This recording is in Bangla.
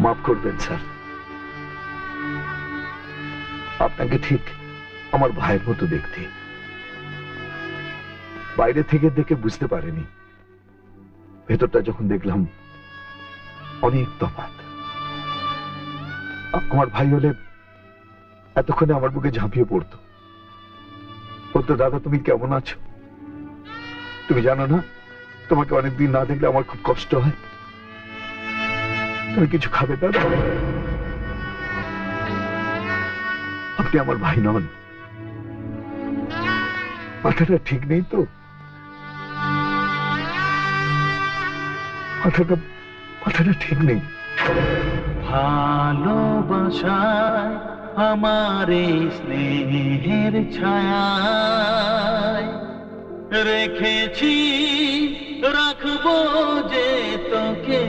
মাফ করবেন স্যার, আপনাকে ঠিক আমার ভাইয়ের মতো দেখতে। বাইরে থেকে দেখে বুঝতে পারিনি, ভেতরটা যখন দেখলাম অনেক তফাৎ। আমার ভাই হলে এতক্ষণে আমার বুকে ঝাঁপিয়ে পড়তো, বলতো দাদা তুমি কেমন আছো? তুমি জানো না, তোমাকে অনেকদিন না দেখলে আমার খুব কষ্ট হয়। তুমি কিছু খাবে দাদা? আপনি আমার ভাই নন, মাথাটা ঠিক নেই তো? মাথাটা ঠিক নেই। ভালোবাসায় আমার এই স্নেহের ছায়ায় রেখেছি, রাখবো যে তোকে।